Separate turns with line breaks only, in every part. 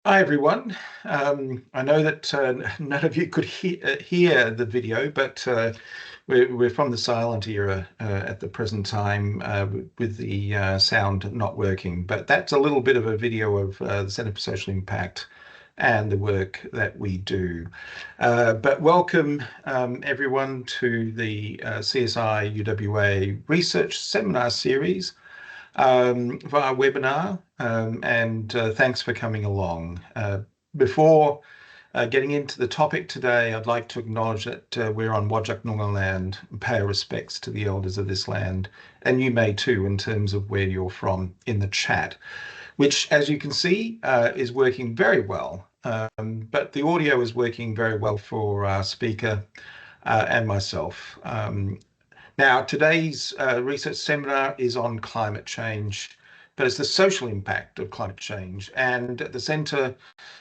Hi everyone. I know that none of you could hear the video, but we're from the silent era at the present time with the sound not working. But that's a little bit of a video of the Centre for Social Impact and the work that we do. But welcome everyone to the CSI UWA Research Seminar Series via webinar, and thanks for coming along. Before getting into the topic today, I'd like to acknowledge that we're on Whadjuk Noongar land and pay our respects to the elders of this land, and you may too in terms of where you're from in the chat, which, as you can see, is working very well. But the audio is working very well for our speaker and myself. Now, today's research seminar is on climate change, but it's the social impact of climate change. And at the Centre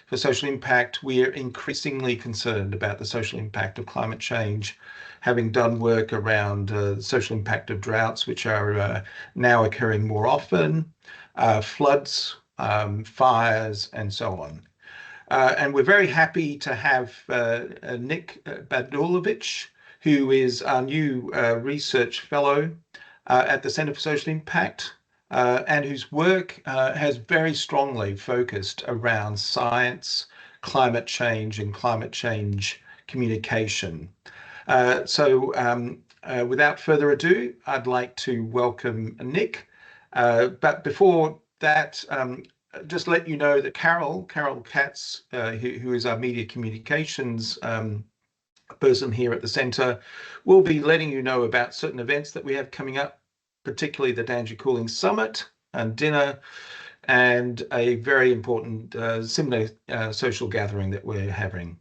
for Social Impact, we are increasingly concerned about the social impact of climate change, having done work around the social impact of droughts, which are now occurring more often, floods, fires, and so on. And we're very happy to have Nic Badullovich, who is our new research fellow at the Centre for Social Impact, and whose work has very strongly focused around science, climate change, and climate change communication. Without further ado, I'd like to welcome Nic. But before that, just let you know that Carol Katz, who is our media communications person here at the centre, will be letting you know about certain events that we have coming up, particularly the Danji Cooling Summit and dinner, and a very important similar social gathering that we're having.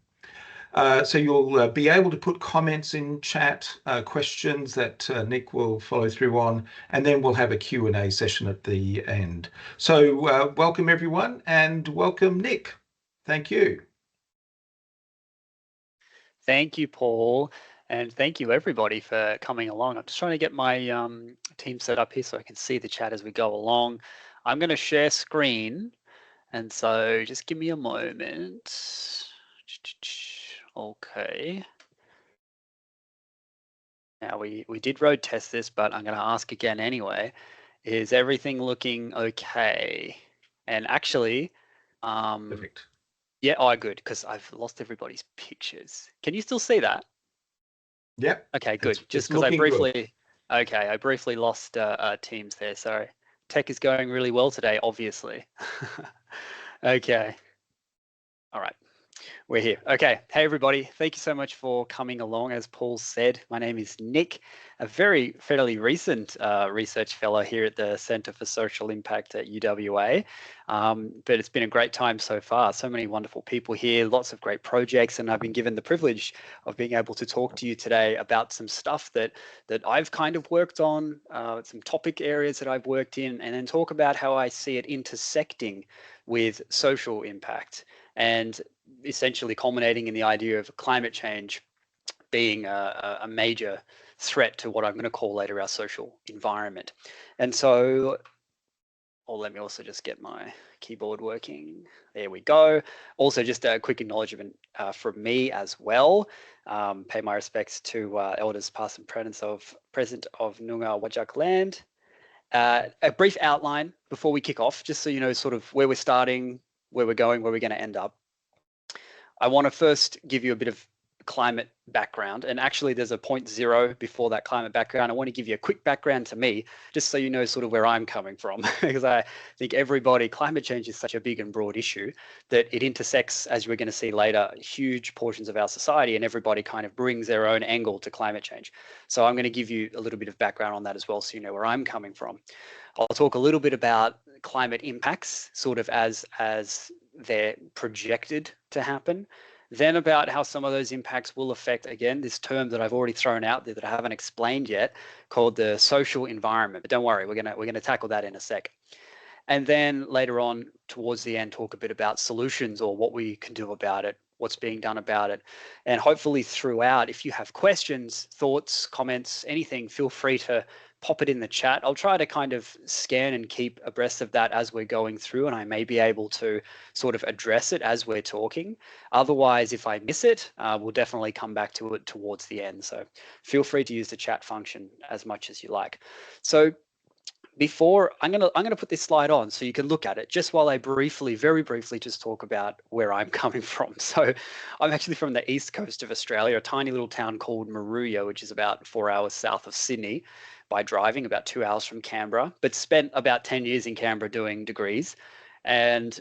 So you'll be able to put comments in chat, questions that Nic will follow through on, and then we'll have a Q&A session at the end. So welcome everyone, and welcome Nic. Thank you.
Thank you, Paul, and thank you everybody for coming along. I'm just trying to get my team set up here so I can see the chat as we go along. I'm going to share screen, and so just give me a moment. Okay. Now we did road test this, but I'm going to ask again anyway. Is everything looking okay? And actually,
Perfect.
yeah, oh, good, because I've lost everybody's pictures. Can you still see that?
Yep.
Okay, good. Just
because
I briefly lost teams there. Sorry. Tech is going really well today, obviously. Okay. All right. We're here. Okay. Hey, everybody. Thank you so much for coming along. As Paul said, my name is Nic, a fairly recent research fellow here at the Centre for Social Impact at UWA. But it's been a great time so far. So many wonderful people here, lots of great projects, and I've been given the privilege of being able to talk to you today about some stuff that I've kind of worked on, some topic areas that I've worked in, and then talk about how I see it intersecting with social impact, and essentially culminating in the idea of climate change being a major threat to what I'm going to call later our social environment. And so, let me also just get my keyboard working. There we go. Also, just a quick acknowledgement from me as well. Pay my respects to elders past and present of Noongar Whadjuk land. A brief outline before we kick off, just so you know sort of where we're starting, where we're going, where we're going to end up. I want to first give you a bit of climate background, and actually there's a 0.0 before that climate background. I want to give you a quick background to me, just so you know sort of where I'm coming from, because I think climate change is such a big and broad issue that it intersects, as we're going to see later, huge portions of our society, and everybody kind of brings their own angle to climate change. So I'm going to give you a little bit of background on that as well, so you know where I'm coming from. I'll talk a little bit about climate impacts, sort of as they're projected to happen. Then about how some of those impacts will affect, again, this term that I've already thrown out there that I haven't explained yet, called the social environment. But don't worry, we're gonna tackle that in a sec. And then later on, towards the end, talk a bit about solutions or what we can do about it, what's being done about it. And hopefully throughout, if you have questions, thoughts, comments, anything, feel free to pop it in the chat. I'll try to kind of scan and keep abreast of that as we're going through, and I may be able to sort of address it as we're talking. Otherwise, if I miss it, we'll definitely come back to it towards the end. So feel free to use the chat function as much as you like. So before I'm gonna put this slide on so you can look at it just while I very briefly just talk about where I'm coming from. So I'm actually from the east coast of Australia, a tiny little town called Maruya, which is about 4 hours south of Sydney by driving, about 2 hours from Canberra, but spent about 10 years in Canberra doing degrees and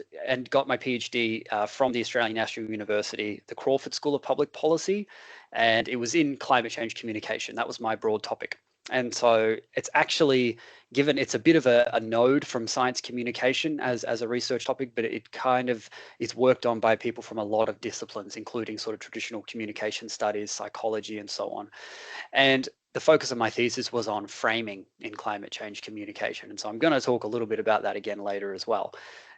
got my PhD from the Australian National University, the Crawford School of Public Policy, and it was in climate change communication. That was my broad topic. And so it's actually, given it's a bit of a node from science communication as a research topic, but it kind of is worked on by people from a lot of disciplines, including sort of traditional communication studies, psychology, and so on. And the focus of my thesis was on framing in climate change communication. And so I'm going to talk a little bit about that again later as well.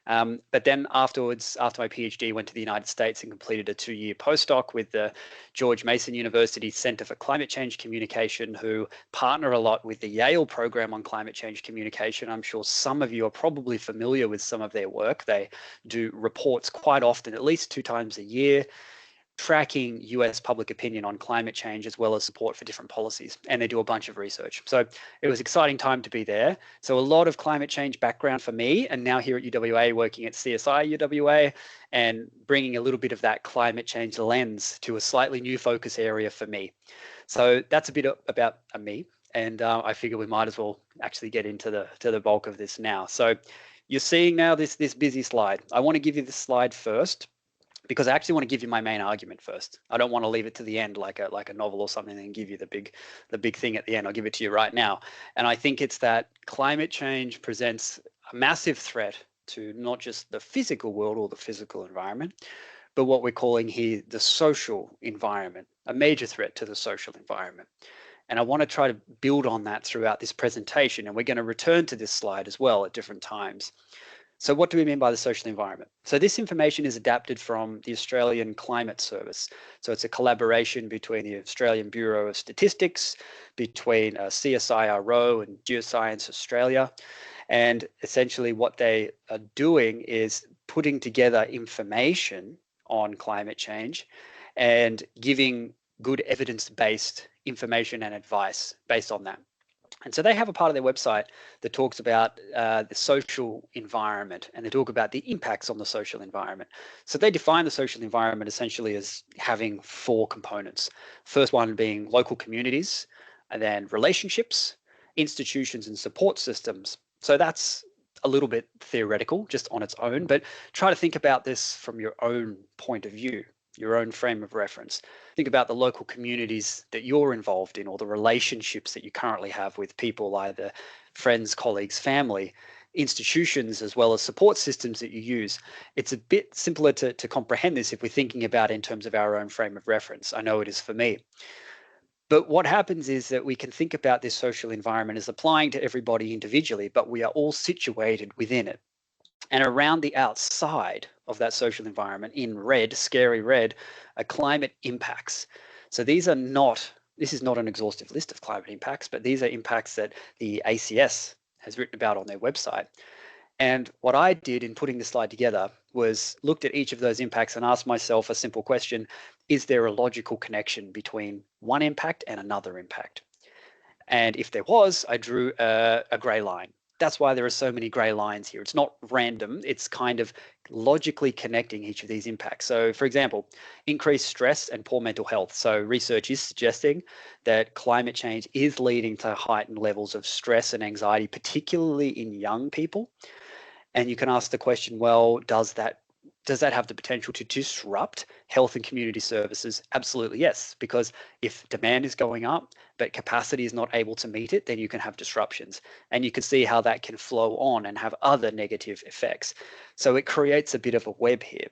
But then afterwards, after my PhD, went to the United States and completed a 2-year postdoc with the George Mason University Center for Climate Change Communication, who partner a lot with the Yale program on climate change communication. I'm sure some of you are probably familiar with some of their work. They do reports quite often, at least 2 times a year, tracking US public opinion on climate change as well as support for different policies. And they do a bunch of research. So it was an exciting time to be there. So a lot of climate change background for me, and now here at UWA working at CSI UWA and bringing a little bit of that climate change lens to a slightly new focus area for me. So that's a bit about me. And I figure we might as well actually get into the bulk of this now. So you're seeing now this busy slide. I want to give you this slide first, because I actually want to give you my main argument first. I don't want to leave it to the end like a novel or something and give you the big thing at the end. I'll give it to you right now. And I think it's that climate change presents a massive threat to not just the physical world or the physical environment, but what we're calling here the social environment, a major threat to the social environment. And I want to try to build on that throughout this presentation. And we're going to return to this slide as well at different times. So what do we mean by the social environment? So this information is adapted from the Australian Climate Service. So it's a collaboration between the Australian Bureau of Statistics, between CSIRO and Geoscience Australia. And essentially what they are doing is putting together information on climate change and giving good evidence-based information and advice based on that. And so they have a part of their website that talks about the social environment, and they talk about the impacts on the social environment. So they define the social environment essentially as having 4 components. First one being local communities, and then relationships, institutions, and support systems. So that's a little bit theoretical just on its own, but try to think about this from your own point of view, your own frame of reference. Think about the local communities that you're involved in, or the relationships that you currently have with people, either friends, colleagues, family, institutions, as well as support systems that you use. It's a bit simpler to comprehend this if we're thinking about it in terms of our own frame of reference. I know it is for me. But what happens is that we can think about this social environment as applying to everybody individually, but we are all situated within it. And around the outside of that social environment, in red, scary red, are climate impacts. So this is not an exhaustive list of climate impacts, but these are impacts that the ACS has written about on their website. And what I did in putting this slide together was looked at each of those impacts and asked myself a simple question: is there a logical connection between one impact and another impact? And if there was, I drew a gray line. That's why there are so many gray lines here. It's not random. It's kind of logically connecting each of these impacts. So for example, increased stress and poor mental health. So research is suggesting that climate change is leading to heightened levels of stress and anxiety, particularly in young people. And you can ask the question, well, does that have the potential to disrupt health and community services? Absolutely, yes, because if demand is going up, but capacity is not able to meet it, then you can have disruptions. And you can see how that can flow on and have other negative effects. So it creates a bit of a web here.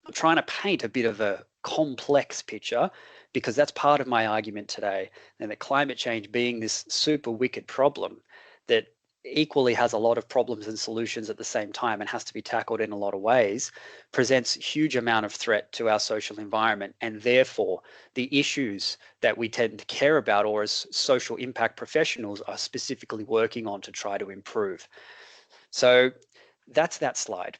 I'm trying to paint a bit of a complex picture because that's part of my argument today, and that climate change being this super wicked problem that equally has a lot of problems and solutions at the same time and has to be tackled in a lot of ways, presents huge amount of threat to our social environment, and therefore the issues that we tend to care about, or as social impact professionals are specifically working on to try to improve. So that's that slide.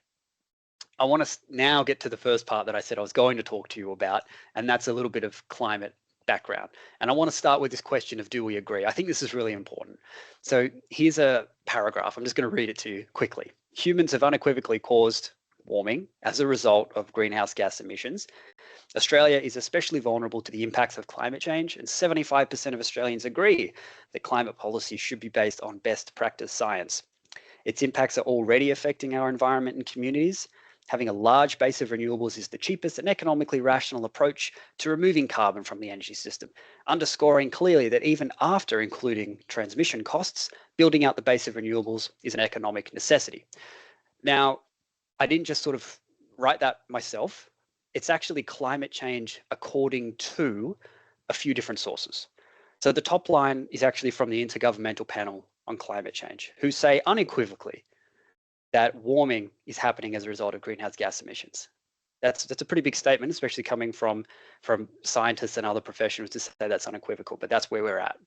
I want to now get to the first part that I said I was going to talk to you about, and that's a little bit of climate background. And I want to start with this question of, do we agree? I think this is really important. So here's a paragraph. I'm just going to read it to you quickly. Humans have unequivocally caused warming as a result of greenhouse gas emissions. Australia is especially vulnerable to the impacts of climate change, and 75% of Australians agree that climate policy should be based on best practice science. Its impacts are already affecting our environment and communities. Having a large base of renewables is the cheapest and economically rational approach to removing carbon from the energy system, underscoring clearly that even after including transmission costs, building out the base of renewables is an economic necessity. Now, I didn't just sort of write that myself. It's actually climate change according to a few different sources. So the top line is actually from the Intergovernmental Panel on Climate Change, who say unequivocally that warming is happening as a result of greenhouse gas emissions. That's a pretty big statement, especially coming from scientists and other professionals to say that's unequivocal, but that's where we're at.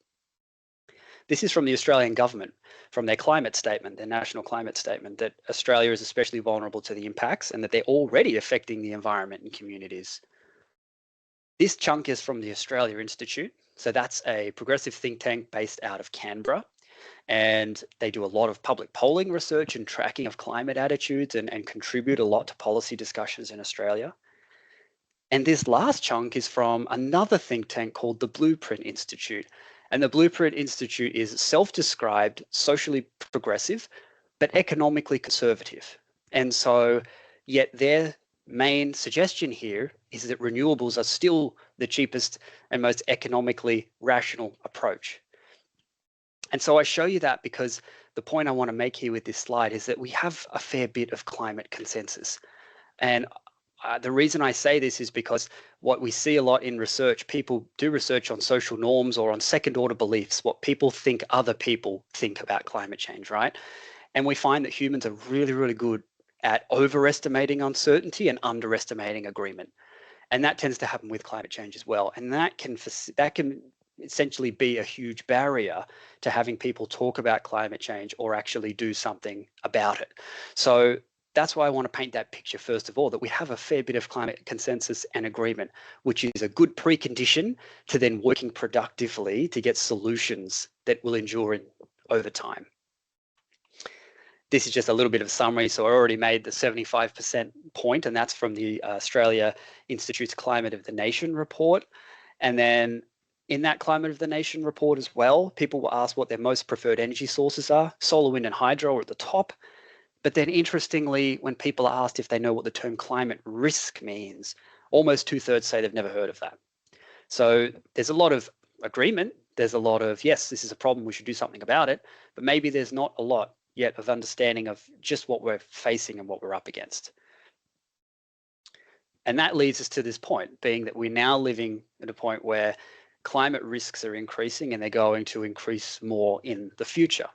This is from the Australian government, from their climate statement, their national climate statement, that Australia is especially vulnerable to the impacts and that they're already affecting the environment and communities. This chunk is from the Australia Institute. So that's a progressive think tank based out of Canberra. And they do a lot of public polling research and tracking of climate attitudes and contribute a lot to policy discussions in Australia. And this last chunk is from another think tank called the Blueprint Institute. And the Blueprint Institute is self-described socially progressive, but economically conservative. And so, yet their main suggestion here is that renewables are still the cheapest and most economically rational approach. And so I show you that because the point I want to make here with this slide is that we have a fair bit of climate consensus. And the reason I say this is because what we see a lot in research, people do research on social norms or on second order beliefs, what people think other people think about climate change, right? And we find that humans are really, really good at overestimating uncertainty and underestimating agreement. And that tends to happen with climate change as well. And that can essentially be a huge barrier to having people talk about climate change or actually do something about it. So that's why I want to paint that picture first of all, that we have a fair bit of climate consensus and agreement, which is a good precondition to then working productively to get solutions that will endure over time. This is just a little bit of a summary. So I already made the 75% point, and that's from the Australia Institute's Climate of the Nation report. And then in that Climate of the Nation report as well, people were asked what their most preferred energy sources are. Solar, wind, and hydro are at the top. But then interestingly, when people are asked if they know what the term climate risk means, almost 2/3 say they've never heard of that. So there's a lot of agreement. There's a lot of, yes, this is a problem, we should do something about it. But maybe there's not a lot yet of understanding of just what we're facing and what we're up against. And that leads us to this point, being that we're now living at a point where climate risks are increasing and they're going to increase more in the future.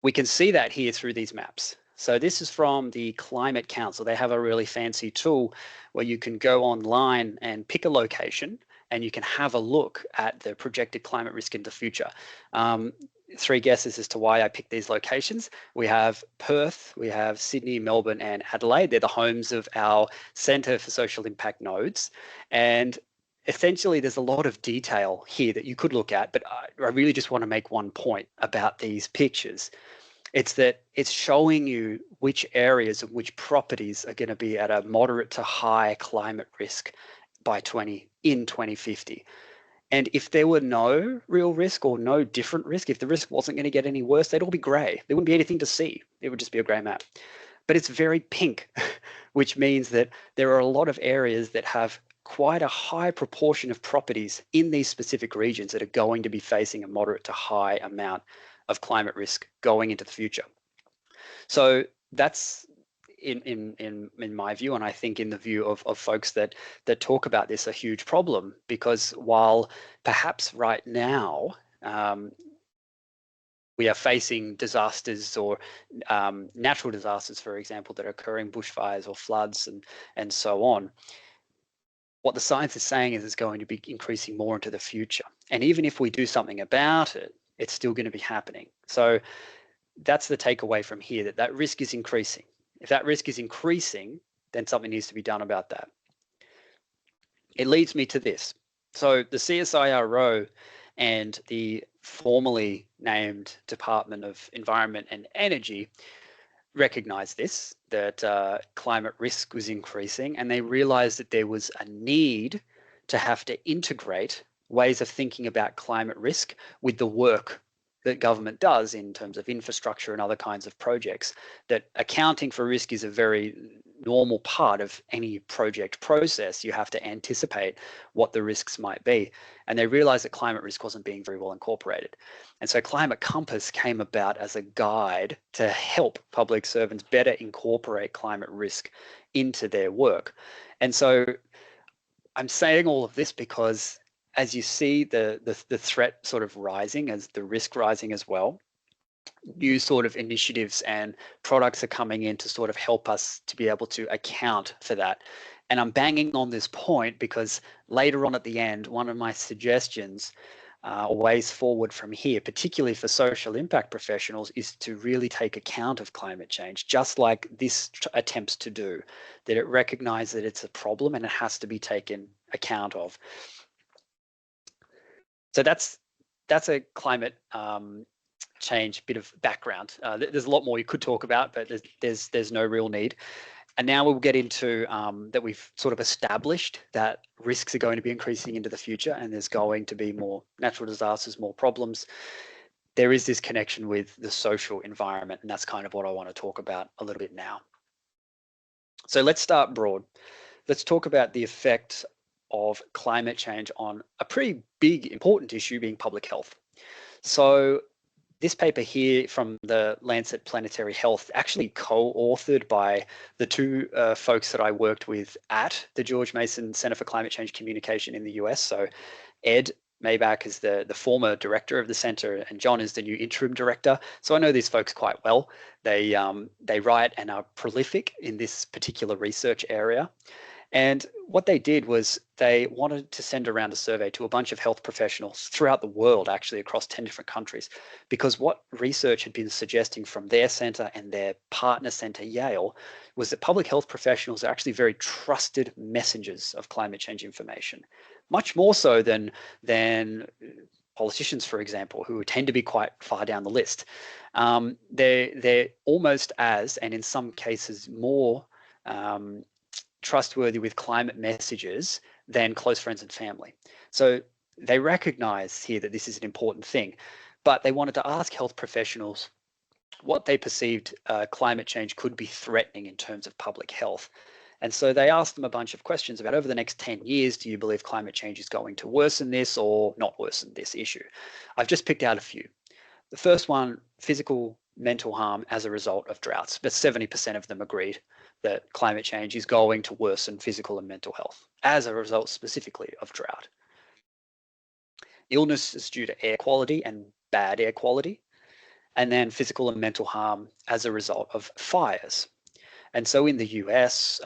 We can see that here through these maps. So this is from the Climate Council. They have a really fancy tool where you can go online and pick a location and you can have a look at the projected climate risk in the future. 3 guesses as to why I picked these locations. We have Perth, we have Sydney, Melbourne, and Adelaide. They're the homes of our Centre for Social Impact nodes. And essentially, there's a lot of detail here that you could look at, but I really just want to make one point about these pictures. It's that it's showing you which areas and which properties are going to be at a moderate to high climate risk by 2050. And if there were no real risk or no different risk, if the risk wasn't going to get any worse, they'd all be gray. There wouldn't be anything to see. It would just be a gray map. But it's very pink, which means that there are a lot of areas that have quite a high proportion of properties in these specific regions that are going to be facing a moderate to high amount of climate risk going into the future. So that's in my view, and I think in the view of folks that talk about this, a huge problem, because while perhaps right now we are facing disasters or natural disasters, for example, that are occurring, bushfires or floods and so on. What the science is saying is it's going to be increasing more into the future. And even if we do something about it, it's still going to be happening. So that's the takeaway from here, that that risk is increasing. If that risk is increasing, then something needs to be done about that. It leads me to this. So the CSIRO and the formerly named Department of Environment and Energy recognized this, that climate risk was increasing, and they realized that there was a need to have to integrate ways of thinking about climate risk with the work that government does in terms of infrastructure and other kinds of projects, that accounting for risk is a very normal part of any project process. You have to anticipate what the risks might be. And they realized that climate risk wasn't being very well incorporated. And so Climate Compass came about as a guide to help public servants better incorporate climate risk into their work. And so I'm saying all of this because as you see the threat sort of rising, as the risk rising as well, new sort of initiatives and products are coming in to sort of help us to be able to account for that. And I'm banging on this point because later on at the end, one of my suggestions or ways forward from here, particularly for social impact professionals, is to really take account of climate change, just like this attempts to do, that it recognizes that it's a problem and it has to be taken account of. So that's a climate change bit of background. There's a lot more you could talk about, but there's no real need. And now we'll get into that we've sort of established that risks are going to be increasing into the future, and there's going to be more natural disasters, more problems. There is this connection with the social environment, and that's kind of what I want to talk about a little bit now. So let's start broad. Let's talk about the effect of climate change on a pretty big, important issue being public health. So this paper here from the Lancet Planetary Health, actually co-authored by the two folks that I worked with at the George Mason Center for Climate Change Communication in the US. So Ed Maybach is the former director of the center, and John is the new interim director. So I know these folks quite well. They write and are prolific in this particular research area. And what they did was they wanted to send around a survey to a bunch of health professionals throughout the world, actually across 10 different countries, because what research had been suggesting from their center and their partner center, Yale, was that public health professionals are actually very trusted messengers of climate change information, much more so than politicians, for example, who tend to be quite far down the list. They're almost as, and in some cases more, trustworthy with climate messages than close friends and family. So they recognize here that this is an important thing, but they wanted to ask health professionals what they perceived climate change could be threatening in terms of public health. And so they asked them a bunch of questions about, over the next 10 years, do you believe climate change is going to worsen this or not worsen this issue? I've just picked out a few. The first one, physical mental harm as a result of droughts, but 70% of them agreed that climate change is going to worsen physical and mental health as a result specifically of drought. Illnesses due to air quality and bad air quality, and then physical and mental harm as a result of fires. And so in the US,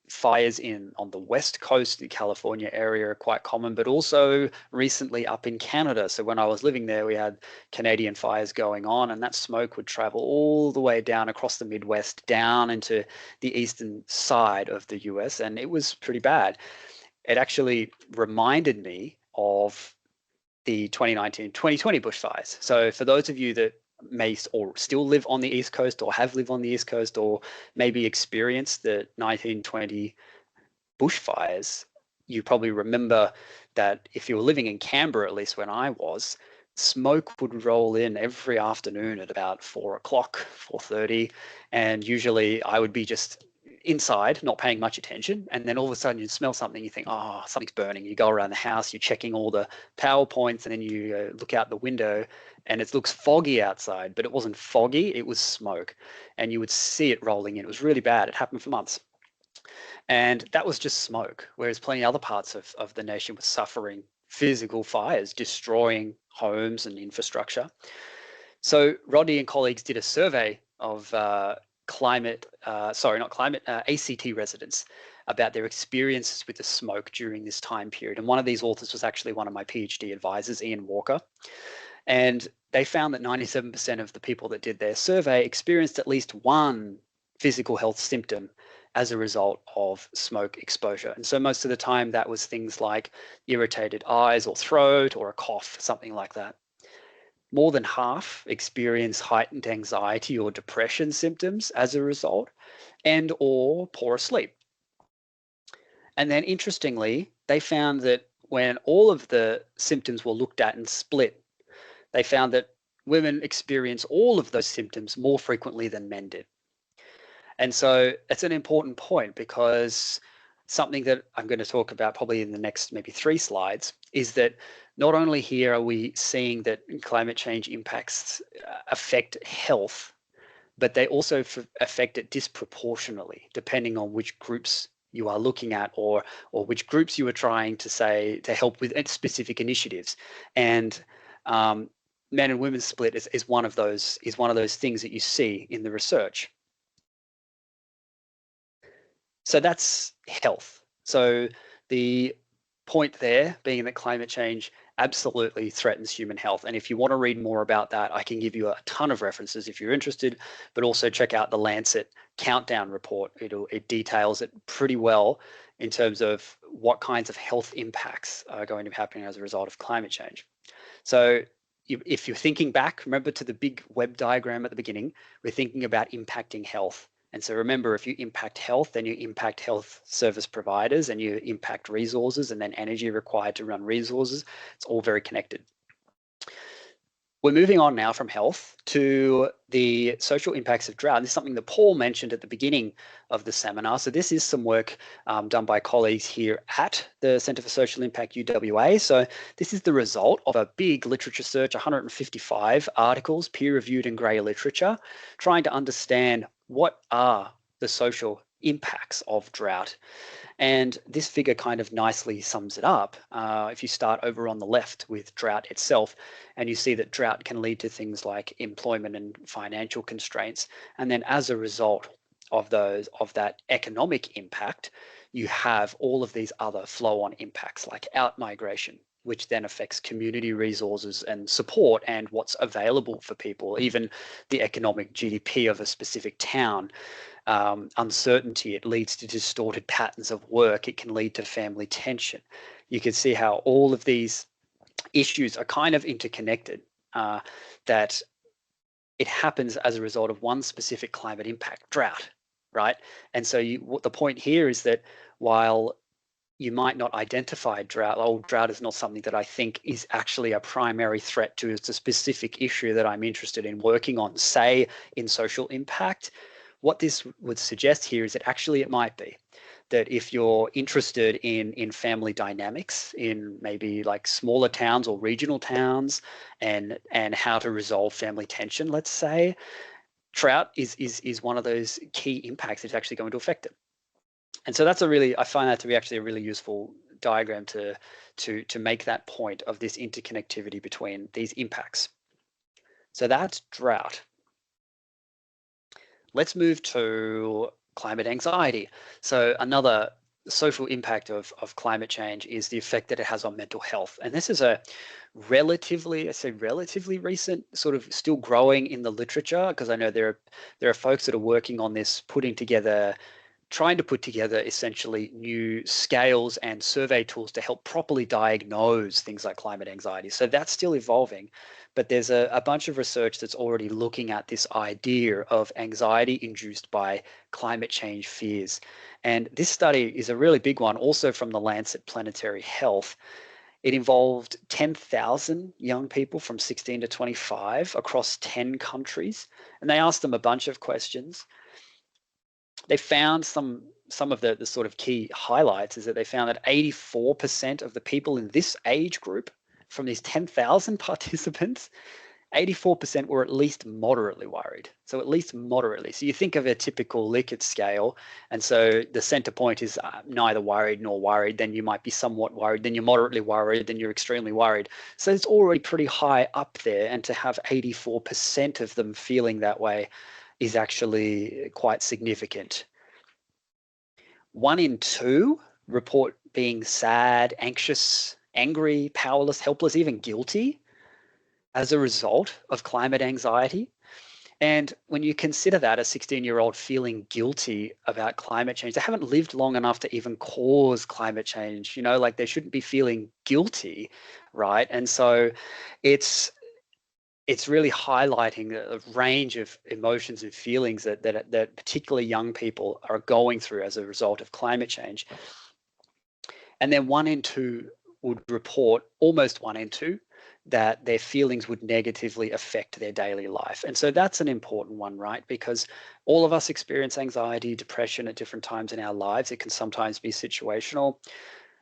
fires on the West Coast, the California area are quite common, but also recently up in Canada. So when I was living there, we had Canadian fires going on, and that smoke would travel all the way down across the Midwest, down into the eastern side of the US, and it was pretty bad. It actually reminded me of the 2019-2020 bushfires. So for those of you that may or still live on the East Coast or have lived on the East Coast or maybe experienced the 1920 bushfires, you probably remember that if you were living in Canberra, at least when I was, smoke would roll in every afternoon at about 4 o'clock, 4:30, and usually I would be just inside, not paying much attention, and then all of a sudden you'd smell something, you think, oh, something's burning. You go around the house, you're checking all the power points, and then you look out the window and it looks foggy outside, but it wasn't foggy, it was smoke, and you would see it rolling in. It was really bad. It happened for months. And that was just smoke, whereas plenty of other parts of the nation were suffering physical fires, destroying homes and infrastructure. So Rodney and colleagues did a survey of ACT residents about their experiences with the smoke during this time period. And one of these authors was actually one of my PhD advisors, Ian Walker. And they found that 97% of the people that did their survey experienced at least one physical health symptom as a result of smoke exposure. And so most of the time that was things like irritated eyes or throat or a cough, something like that. More than half experience heightened anxiety or depression symptoms as a result, and or poor sleep. And then interestingly, they found that when all of the symptoms were looked at and split, they found that women experience all of those symptoms more frequently than men did. And so it's an important point, because something that I'm going to talk about probably in the next maybe 3 slides is that not only here are we seeing that climate change impacts affect health, but they also affect it disproportionately depending on which groups you are looking at, or which groups you are trying to help with specific initiatives. And men and women split is one of those things that you see in the research. So that's health. So the point there being that climate change absolutely threatens human health. And if you want to read more about that, I can give you a ton of references if you're interested, but also check out the Lancet Countdown report. It details it pretty well in terms of what kinds of health impacts are going to be happening as a result of climate change. So if you're thinking back, remember to the big web diagram at the beginning, we're thinking about impacting health. And so remember, if you impact health, then you impact health service providers, and you impact resources, and then energy required to run resources. It's all very connected. We're moving on now from health to the social impacts of drought. This is something that Paul mentioned at the beginning of the seminar. So this is some work done by colleagues here at the Centre for Social Impact UWA. So this is the result of a big literature search, 155 articles, peer-reviewed in grey literature, trying to understand what are the social impacts of drought. And this figure kind of nicely sums it up. If you start over on the left with drought itself, and you see that drought can lead to things like employment and financial constraints. And then as a result of that economic impact, you have all of these other flow-on impacts like out-migration, which then affects community resources and support and what's available for people, even the economic GDP of a specific town. Uncertainty, it leads to distorted patterns of work. It can lead to family tension. You can see how all of these issues are kind of interconnected, that it happens as a result of one specific climate impact, drought, right? And so the point here is that while you might not identify drought, drought is not something that I think is actually a primary threat to, it's a specific issue that I'm interested in working on, say in social impact. What this would suggest here is that actually it might be that if you're interested in family dynamics in maybe like smaller towns or regional towns, and how to resolve family tension, let's say, drought is one of those key impacts that's actually going to affect it. And so I find that to be actually a really useful diagram to make that point of this interconnectivity between these impacts. So that's drought. Let's move to climate anxiety. So another social impact of climate change is the effect that it has on mental health. And this is a relatively recent, sort of still growing in the literature, because I know there are folks that are working on this, trying to put together essentially new scales and survey tools to help properly diagnose things like climate anxiety. So that's still evolving, but there's a bunch of research that's already looking at this idea of anxiety induced by climate change fears. And this study is a really big one, also from the Lancet Planetary Health. It involved 10,000 young people from 16 to 25 across 10 countries, and they asked them a bunch of questions. They found some of the sort of key highlights is that they found that 84% of the people in this age group, from these 10,000 participants, 84% were at least moderately worried. So at least moderately. So you think of a typical Likert scale, and so the center point is neither worried nor worried. Then you might be somewhat worried. Then you're moderately worried. Then you're extremely worried. So it's already pretty high up there. And to have 84% of them feeling that way is actually quite significant. 1 in 2 report being sad, anxious, angry, powerless, helpless, even guilty as a result of climate anxiety. And when you consider that a 16-year-old feeling guilty about climate change, they haven't lived long enough to even cause climate change, like they shouldn't be feeling guilty, right? And so it's really highlighting a range of emotions and feelings that particularly young people are going through as a result of climate change. And then 1 in 2 would report, almost 1 in 2, that their feelings would negatively affect their daily life. And so that's an important one, right? Because all of us experience anxiety, depression at different times in our lives. It can sometimes be situational.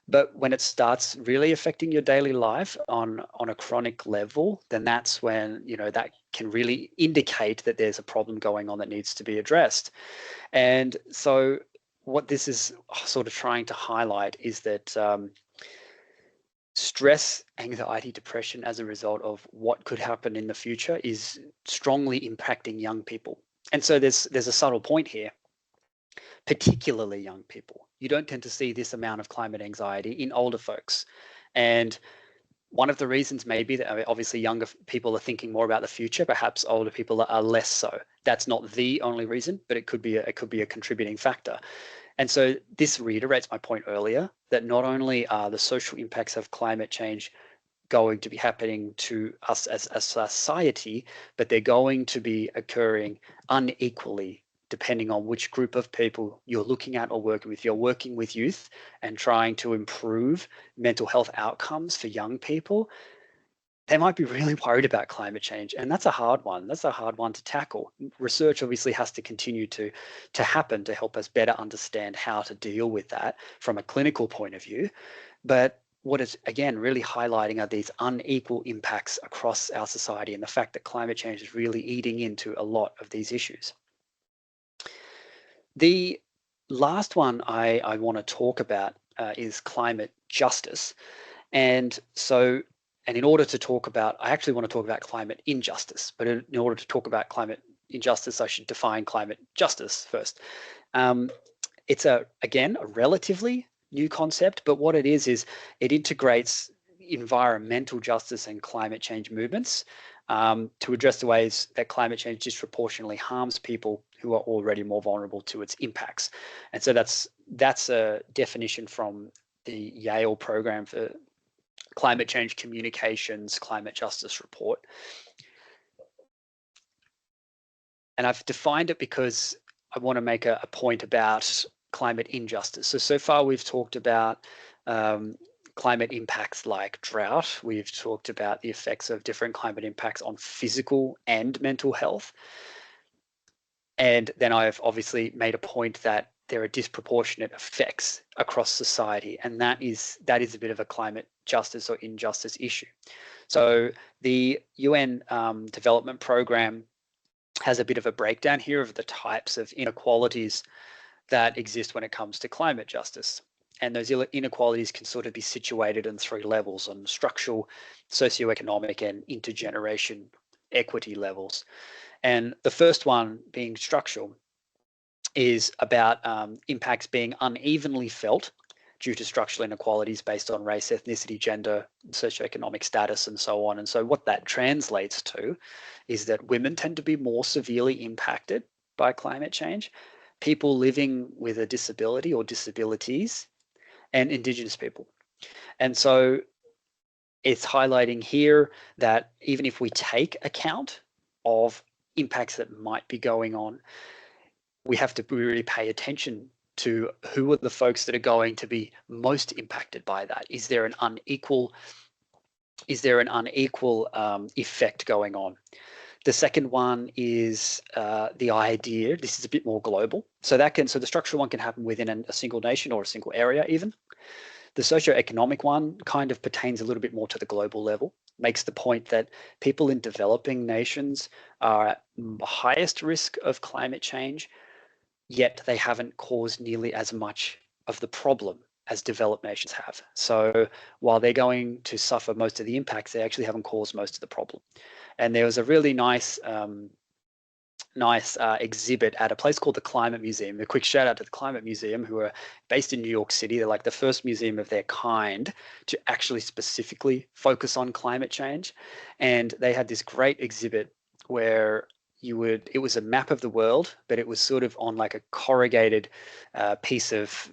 But when it starts really affecting your daily life on a chronic level, then that's when, that can really indicate that there's a problem going on that needs to be addressed. And so what this is sort of trying to highlight is that stress, anxiety, depression as a result of what could happen in the future is strongly impacting young people. And so there's a subtle point here, particularly young people. You don't tend to see this amount of climate anxiety in older folks. And one of the reasons may be that obviously younger people are thinking more about the future, perhaps older people are less so. That's not the only reason, but it could be a contributing factor. And so this reiterates my point earlier that not only are the social impacts of climate change going to be happening to us as a society, but they're going to be occurring unequally depending on which group of people you're looking at or working with. You're working with youth and trying to improve mental health outcomes for young people. They might be really worried about climate change, and that's a hard one. That's a hard one to tackle. Research obviously has to continue to happen to help us better understand how to deal with that from a clinical point of view. But what is, again, really highlighting are these unequal impacts across our society and the fact that climate change is really eating into a lot of these issues. The last one I want to talk about is climate justice. And in order to talk about, I actually want to talk about climate injustice, but in order to talk about climate injustice, I should define climate justice first. It's again, a relatively new concept, but what it is it integrates environmental justice and climate change movements to address the ways that climate change disproportionately harms people who are already more vulnerable to its impacts. And so that's a definition from the Yale program for Climate Change Communications Climate Justice Report. And I've defined it because I want to make a point about climate injustice. So far we've talked about climate impacts like drought. We've talked about the effects of different climate impacts on physical and mental health. And then I've obviously made a point that there are disproportionate effects across society, and that is a bit of a climate justice or injustice issue. So the UN Development Program has a bit of a breakdown here of the types of inequalities that exist when it comes to climate justice. And those inequalities can sort of be situated in 3 levels: on structural, socioeconomic, and intergeneration equity levels. And the first one, being structural, is about impacts being unevenly felt due to structural inequalities based on race, ethnicity, gender, socioeconomic status, and so on. And so what that translates to is that women tend to be more severely impacted by climate change, people living with a disability or disabilities, and Indigenous people. And so it's highlighting here that even if we take account of impacts that might be going on, we have to really pay attention to who are the folks that are going to be most impacted by that. Is there an unequal effect going on? The second one is the idea. This is a bit more global. So the structural one can happen within a single nation or a single area even. The socioeconomic one kind of pertains a little bit more to the global level, makes the point that people in developing nations are at the highest risk of climate change, yet they haven't caused nearly as much of the problem as developed nations have. So while they're going to suffer most of the impacts, they actually haven't caused most of the problem. And there was a really nice exhibit at a place called the Climate Museum. A quick shout out to the Climate Museum, who are based in New York City. They're like the first museum of their kind to actually specifically focus on climate change. And they had this great exhibit where it was a map of the world, but it was sort of on like a corrugated piece of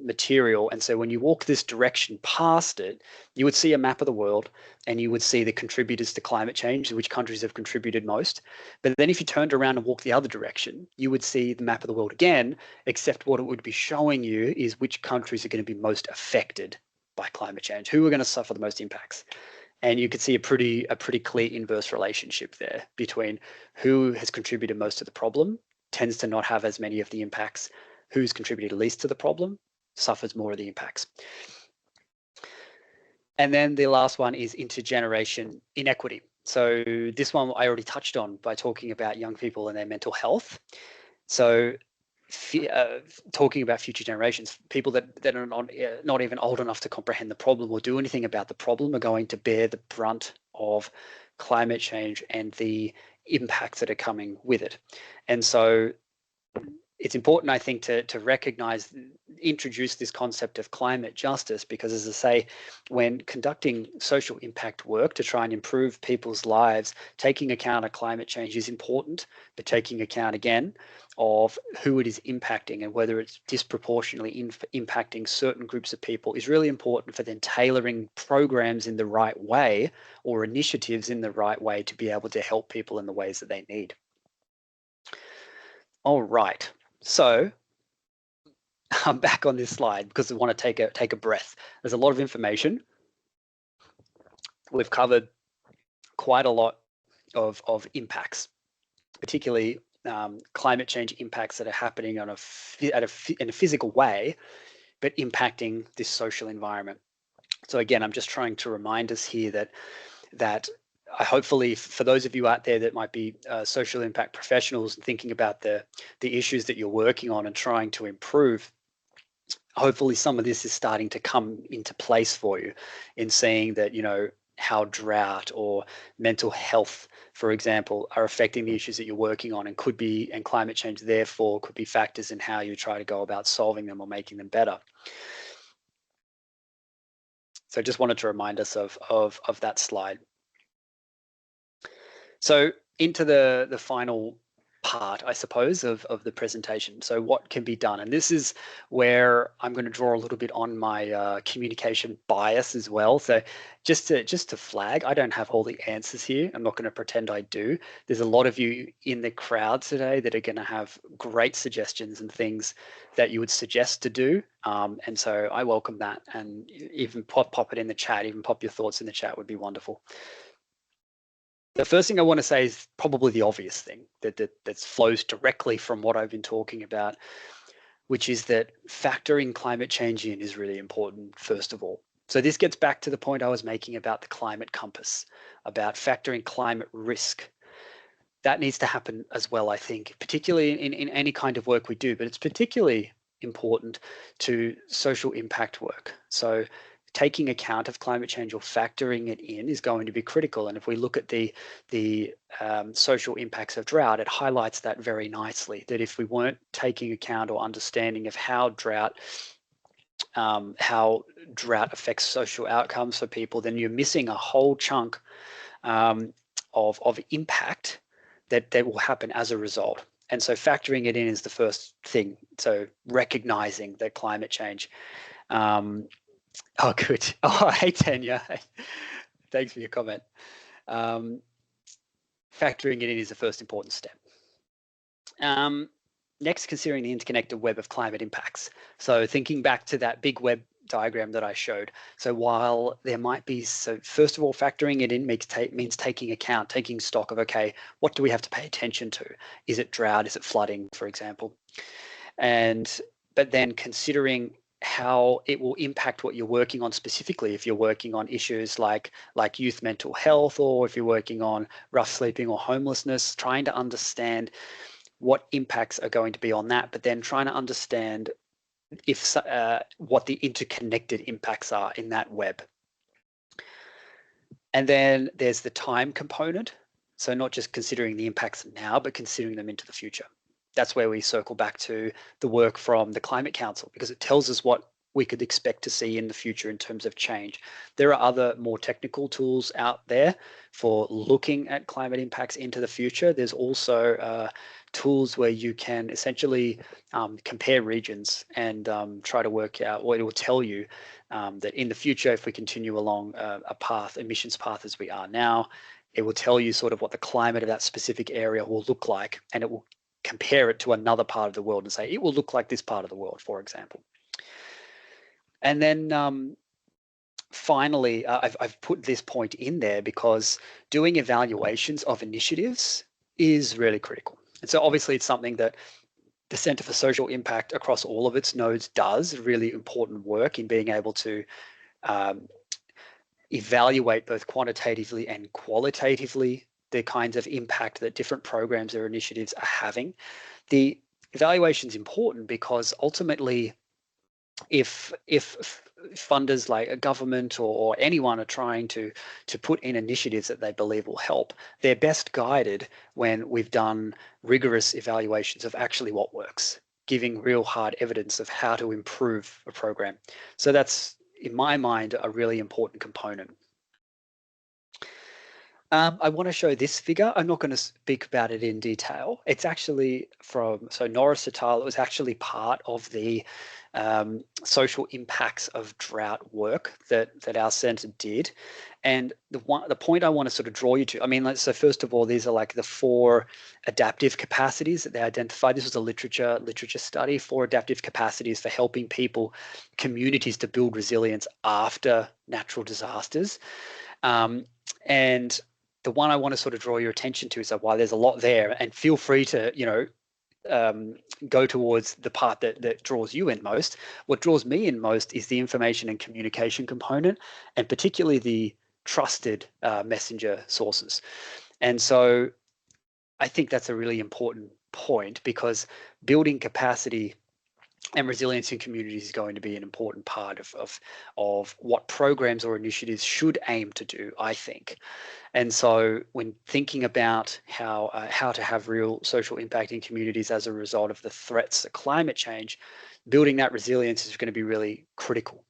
material. And so when you walk this direction past it, you would see a map of the world, and you would see the contributors to climate change, which countries have contributed most. But then if you turned around and walked the other direction, you would see the map of the world again, except what it would be showing you is which countries are going to be most affected by climate change, who are going to suffer the most impacts. And you could see a pretty clear inverse relationship there between who has contributed most to the problem tends to not have as many of the impacts. Who's contributed least to the problem suffers more of the impacts. And then the last one is intergeneration inequity. So this one I already touched on by talking about young people and their mental health. So talking about future generations, people that are not even old enough to comprehend the problem or do anything about the problem are going to bear the brunt of climate change and the impacts that are coming with it. And so it's important, I think, to recognize, introduce this concept of climate justice, because, as I say, when conducting social impact work to try and improve people's lives, taking account of climate change is important, but taking account again of who it is impacting and whether it's disproportionately impacting certain groups of people is really important for then tailoring programs in the right way or initiatives in the right way to be able to help people in the ways that they need. All right. So I'm back on this slide because I want to take a breath. There's a lot of information. We've covered quite a lot of impacts, particularly climate change impacts that are happening in a physical way, but impacting this social environment. So again, I'm just trying to remind us here that hopefully for those of you out there that might be social impact professionals and thinking about the issues that you're working on and trying to improve, hopefully some of this is starting to come into place for you in seeing that, how drought or mental health, for example, are affecting the issues that you're working on, and climate change therefore could be factors in how you try to go about solving them or making them better. So I just wanted to remind us of that slide. So into the final part, I suppose, of the presentation. So what can be done? And this is where I'm going to draw a little bit on my communication bias as well. So just to flag, I don't have all the answers here. I'm not going to pretend I do. There's a lot of you in the crowd today that are going to have great suggestions and things that you would suggest to do. And so I welcome that, and even pop it in the chat, even pop your thoughts in the chat would be wonderful. The first thing I want to say is probably the obvious thing that flows directly from what I've been talking about, which is that factoring climate change in is really important, first of all. So this gets back to the point I was making about the climate compass, about factoring climate risk. That needs to happen as well, I think, particularly in any kind of work we do, but it's particularly important to social impact work. So taking account of climate change or factoring it in is going to be critical. And if we look at the social impacts of drought, it highlights that very nicely, that if we weren't taking account or understanding of how drought affects social outcomes for people, then you're missing a whole chunk of impact that will happen as a result. And so factoring it in is the first thing. So recognizing that climate change. Oh, good. Oh, hey, Tanya. Thanks for your comment. Factoring it in is the first important step. Next, considering the interconnected web of climate impacts. So thinking back to that big web diagram that I showed. So while there might be, first of all, factoring it in means taking stock of, okay, what do we have to pay attention to? Is it drought? Is it flooding, for example? But then considering how it will impact what you're working on specifically. If you're working on issues like youth mental health, or if you're working on rough sleeping or homelessness, trying to understand what impacts are going to be on that, but then trying to understand if what the interconnected impacts are in that web. And then there's the time component. So not just considering the impacts now, but considering them into the future. That's where we circle back to the work from the Climate Council, because it tells us what we could expect to see in the future in terms of change. There are other more technical tools out there for looking at climate impacts into the future. There's also tools where you can essentially compare regions and try to work out what it will tell you that in the future, if we continue along a path, emissions path as we are now, it will tell you sort of what the climate of that specific area will look like, and it will compare it to another part of the world and say, it will look like this part of the world, for example. And then finally, I've put this point in there because doing evaluations of initiatives is really critical. And so obviously it's something that the Center for Social Impact across all of its nodes does really important work in being able to evaluate both quantitatively and qualitatively the kinds of impact that different programs or initiatives are having. The evaluation is important because ultimately, if funders like a government or anyone are trying to put in initiatives that they believe will help, they're best guided when we've done rigorous evaluations of actually what works, giving real hard evidence of how to improve a program. So that's, in my mind, a really important component. I want to show this figure. I'm not going to speak about it in detail. It's actually from, so Norris et al. It was actually part of the social impacts of drought work that our center did. And the point I want to sort of draw you to, I mean, so first of all, these are like the 4 adaptive capacities that they identified. This was a literature study, 4 adaptive capacities for helping people, communities, to build resilience after natural disasters. And the one I want to sort of draw your attention to is that while there's a lot there, and feel free to, go towards the part that draws you in most. What draws me in most is the information and communication component, and particularly the trusted messenger sources. And so I think that's a really important point, because building capacity and resilience in communities is going to be an important part of what programs or initiatives should aim to do, I think. And so when thinking about how to have real social impact in communities as a result of the threats of climate change, building that resilience is going to be really critical,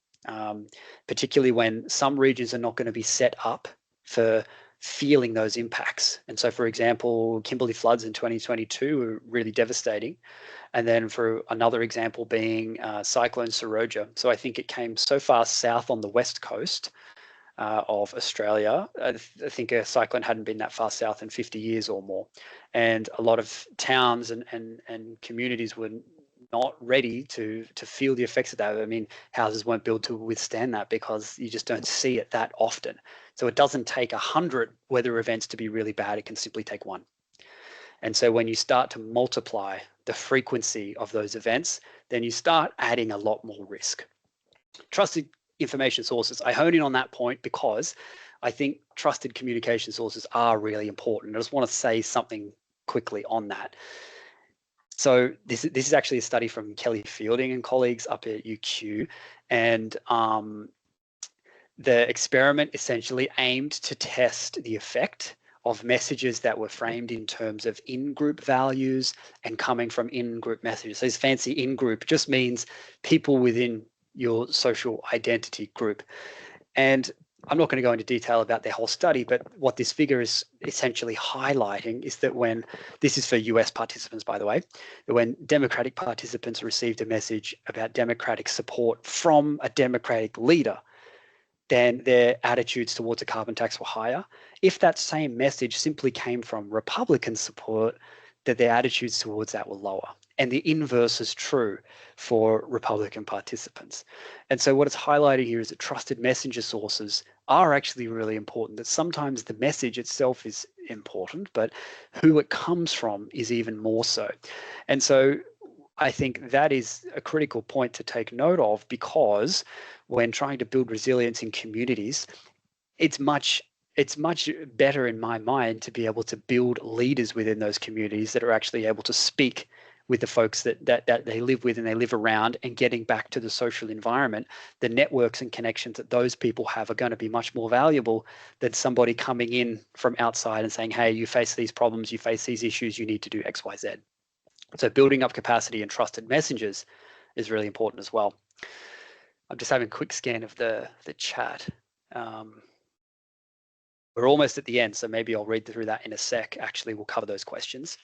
particularly when some regions are not going to be set up for feeling those impacts. And so, for example, Kimberley floods in 2022 were really devastating. And then for another example being Cyclone Saroja. So I think it came so far south on the west coast of Australia. I think a cyclone hadn't been that far south in 50 years or more. And a lot of towns and communities were not ready to feel the effects of that. I mean, houses weren't built to withstand that because you just don't see it that often. So it doesn't take 100 weather events to be really bad. It can simply take 1. And so when you start to multiply the frequency of those events, then you start adding a lot more risk. Trusted information sources, I hone in on that point because I think trusted communication sources are really important. I just want to say something quickly on that. So this is actually a study from Kelly Fielding and colleagues up at UQ, and the experiment essentially aimed to test the effect of messages that were framed in terms of in-group values and coming from in-group messages. So this fancy in-group just means people within your social identity group. And I'm not going to go into detail about their whole study, but what this figure is essentially highlighting is that when, this is for US participants, by the way, that when Democratic participants received a message about democratic support from a Democratic leader, then their attitudes towards a carbon tax were higher. If that same message simply came from Republican support, that their attitudes towards that were lower. And the inverse is true for Republican participants. And so what it's highlighting here is that trusted messenger sources are actually really important, that sometimes the message itself is important, but who it comes from is even more so. And so I think that is a critical point to take note of, because when trying to build resilience in communities, it's much better in my mind to be able to build leaders within those communities that are actually able to speak with the folks that they live with and they live around, and getting back to the social environment. The networks and connections that those people have are going to be much more valuable than somebody coming in from outside and saying, hey, you face these problems, you face these issues, you need to do X, Y, Z. So building up capacity and trusted messengers is really important as well. I'm just having a quick scan of the chat. We're almost at the end, so maybe I'll read through that in a sec. Actually, we'll cover those questions.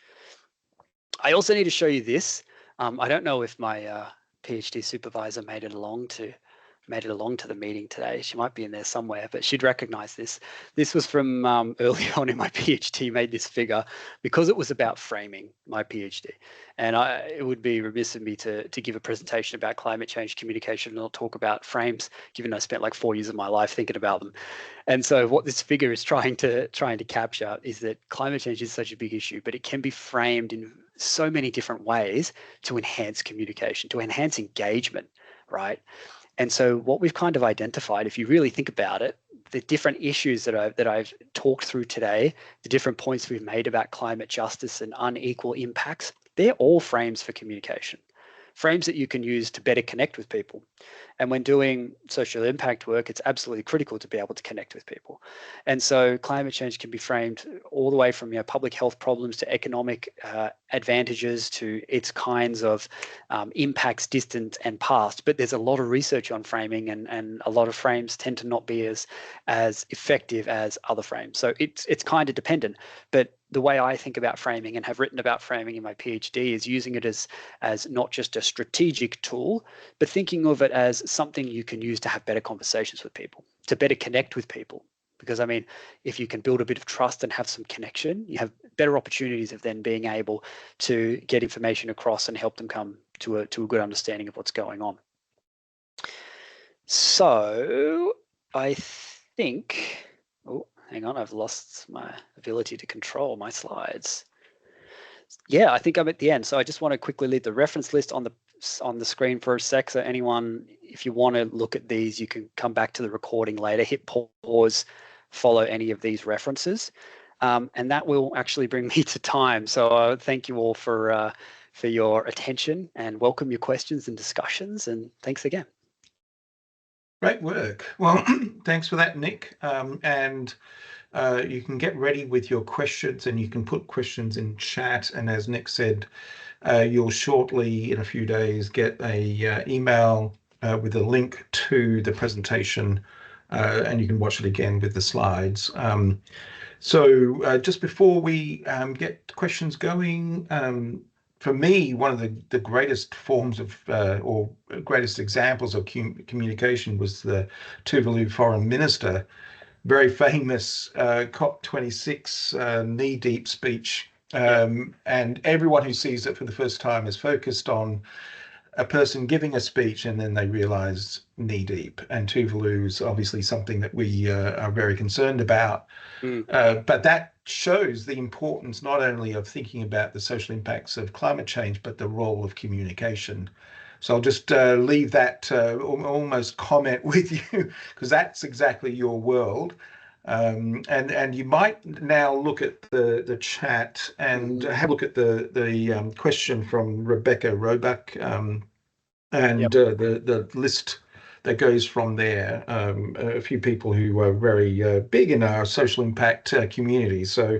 I also need to show you this. I don't know if my PhD supervisor made it along to the meeting today. She might be in there somewhere, but she'd recognize this. This was from early on in my PhD, made this figure because it was about framing my PhD. And it would be remiss of me to give a presentation about climate change communication and not talk about frames, given I spent like 4 years of my life thinking about them. And so what this figure is trying to capture is that climate change is such a big issue, but it can be framed in so many different ways to enhance communication, to enhance engagement, right? And so what we've kind of identified, if you really think about it, the different issues that I've talked through today, the different points we've made about climate justice and unequal impacts, they're all frames for communication, frames that you can use to better connect with people. And when doing social impact work, it's absolutely critical to be able to connect with people. And so climate change can be framed all the way from public health problems to economic advantages to its kinds of impacts distant and past. But there's a lot of research on framing, and a lot of frames tend to not be as effective as other frames. So it's kind of dependent. But the way I think about framing and have written about framing in my PhD is using it as not just a strategic tool, but thinking of it as something you can use to have better conversations with people, to better connect with people. Because I mean, if you can build a bit of trust and have some connection, you have better opportunities of then being able to get information across and help them come to a good understanding of what's going on. So I think, oh, hang on, I've lost my ability to control my slides. Yeah, I think I'm at the end. So I just want to quickly leave the reference list on the screen for a sec. So anyone, if you want to look at these, you can come back to the recording later, hit pause, follow any of these references. And that will actually bring me to time. So thank you all for your attention, and welcome your questions and discussions. And thanks again.
Great work. Well, thanks for that, Nic. And you can get ready with your questions, and you can put questions in chat. And as Nic said, you'll shortly, in a few days, get a email with a link to the presentation, and you can watch it again with the slides. So just before we get questions going, for me, one of the greatest forms of or greatest examples of communication was the Tuvalu foreign minister, very famous COP26 knee-deep speech. And everyone who sees it for the first time is focused on a person giving a speech, and then they realize knee-deep. And Tuvalu is obviously something that we are very concerned about. But that shows the importance not only of thinking about the social impacts of climate change, but the role of communication. So I'll just leave that almost comment with you, because that's exactly your world. And you might now look at the chat and have a look at the question from Rebecca Roebuck, and the list that goes from there. A few people who are very big in our social impact community. So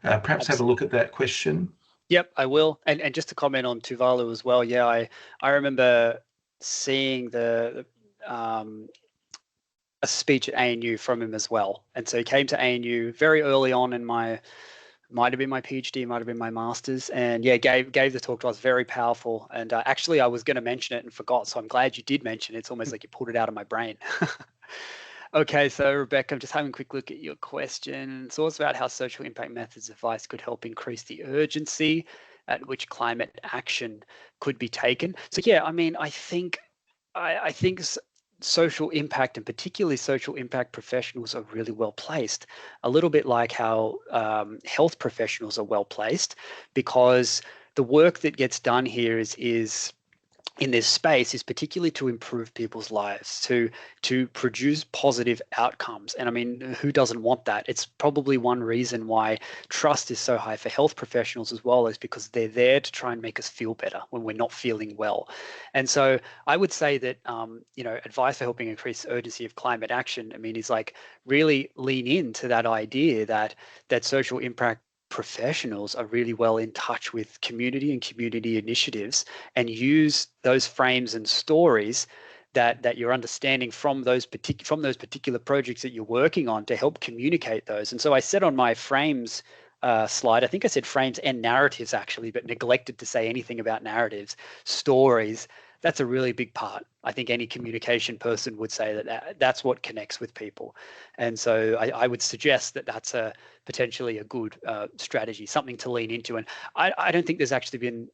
perhaps have a look at that question.
Yep, I will. And just to comment on Tuvalu as well. Yeah, I remember seeing a speech at ANU from him as well. And so he came to ANU very early on in might have been my PhD, might have been my master's, and yeah, gave the talk to us. Very powerful. And actually, I was going to mention it and forgot, so I'm glad you did mention it. It's almost like you pulled it out of my brain. Okay, so Rebecca, I'm just having a quick look at your question. It's also about how social impact methods advice could help increase the urgency at which climate action could be taken. So yeah, I mean, I think social impact, and particularly social impact professionals, are really well placed. A little bit like how health professionals are well placed, because the work that gets done here is in this space is particularly to improve people's lives, to produce positive outcomes. And I mean, who doesn't want that? It's probably one reason why trust is so high for health professionals as well, is because they're there to try and make us feel better when we're not feeling well. And so I would say that advice for helping increase urgency of climate action, I mean, is like really lean into that idea that social impact professionals are really well in touch with community and community initiatives, and use those frames and stories that you're understanding from those particular projects that you're working on to help communicate those. And so I said on my frames slide, I think I said frames and narratives actually, but neglected to say anything about narratives, stories. That's a really big part. I think any communication person would say that's what connects with people. And so I would suggest that that's potentially a good strategy, something to lean into. And I don't think there's actually been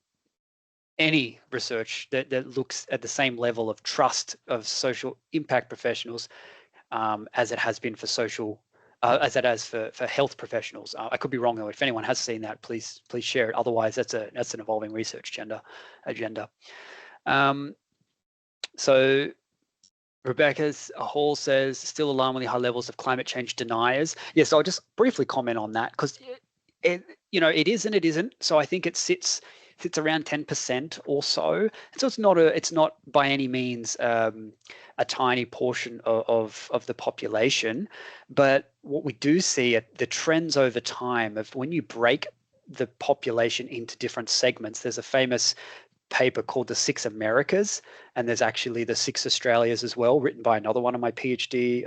any research that looks at the same level of trust of social impact professionals as it has been for as it has for health professionals. I could be wrong though. If anyone has seen that, please share it. Otherwise, that's an evolving research agenda. So Rebecca's Hall says, still alarmingly high levels of climate change deniers. Yes, so I'll just briefly comment on that, because it is and it isn't. So I think it sits around 10% or so. And so it's not by any means a tiny portion of the population. But what we do see at the trends over time of when you break the population into different segments, there's a famous paper called The Six Americas, and there's actually The Six Australias as well, written by another one of my PhD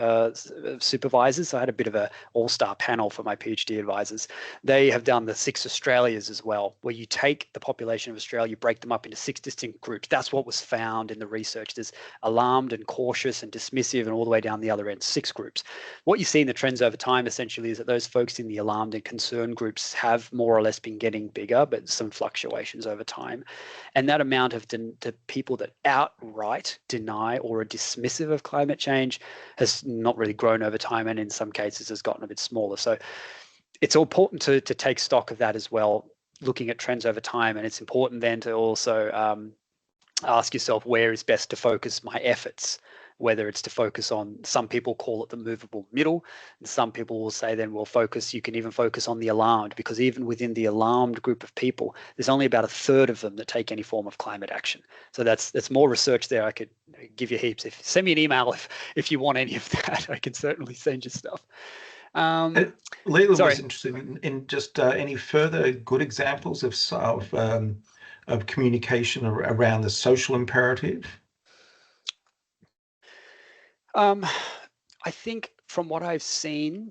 supervisors. So I had a bit of an all-star panel for my PhD advisors. They have done The Six Australias as well, where you take the population of Australia, you break them up into 6 distinct groups. That's what was found in the research. There's alarmed and cautious and dismissive and all the way down the other end, 6 groups. What you see in the trends over time essentially is that those folks in the alarmed and concerned groups have more or less been getting bigger, but some fluctuations over time. And that amount of the people that outright deny or are dismissive of climate change has not really grown over time, and in some cases has gotten a bit smaller. So it's important to take stock of that as well, looking at trends over time. And it's important then to also ask yourself, where is best to focus my efforts? Whether it's to focus on, some people call it the movable middle, and some people will say then you can even focus on the alarmed, because even within the alarmed group of people, there's only about 1/3 of them that take any form of climate action. So that's more research there. I could give you heaps. Send me an email if you want any of that. I can certainly send you stuff.
Leila was interested in just any further good examples of communication around the social imperative.
I think from what I've seen,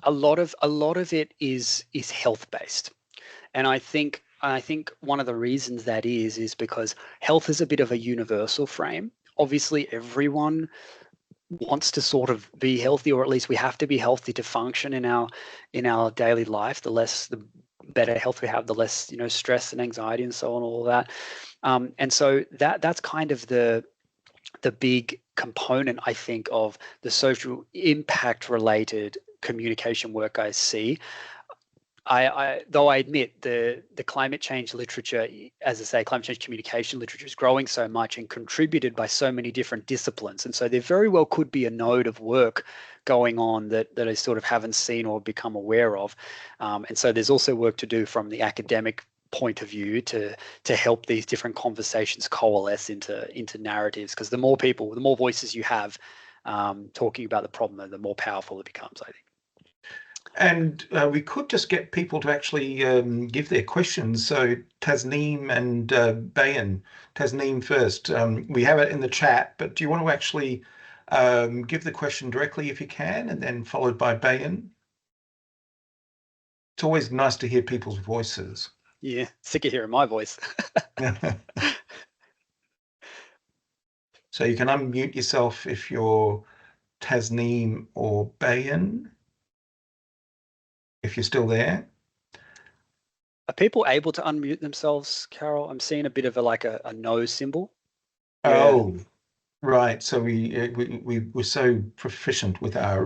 a lot of it is health based, and I think one of the reasons that is because health is a bit of a universal frame. Obviously, everyone wants to sort of be healthy, or at least we have to be healthy to function in our daily life. The better health we have, the less stress and anxiety and so on, all of that. And so that's kind of the big component, I think, of the social impact related communication work I see. Though I admit the climate change literature, as I say, climate change communication literature is growing so much and contributed by so many different disciplines. And so there very well could be a node of work going on that I sort of haven't seen or become aware of. And so there's also work to do from the academic point of view to help these different conversations coalesce into narratives, because the more people, the more voices you have talking about the problem, the more powerful it becomes, I think.
And we could just get people to actually give their questions. So Tasneem and Bayan. Tasneem first. We have it in the chat, but do you want to actually give the question directly if you can, and then followed by Bayan? It's always nice to hear people's voices.
Yeah, sick of hearing my voice.
So you can unmute yourself if you're Tasneem or Bayan, if you're still there.
Are people able to unmute themselves, Carol? I'm seeing a bit of a no symbol.
Oh, right. So we were so proficient with our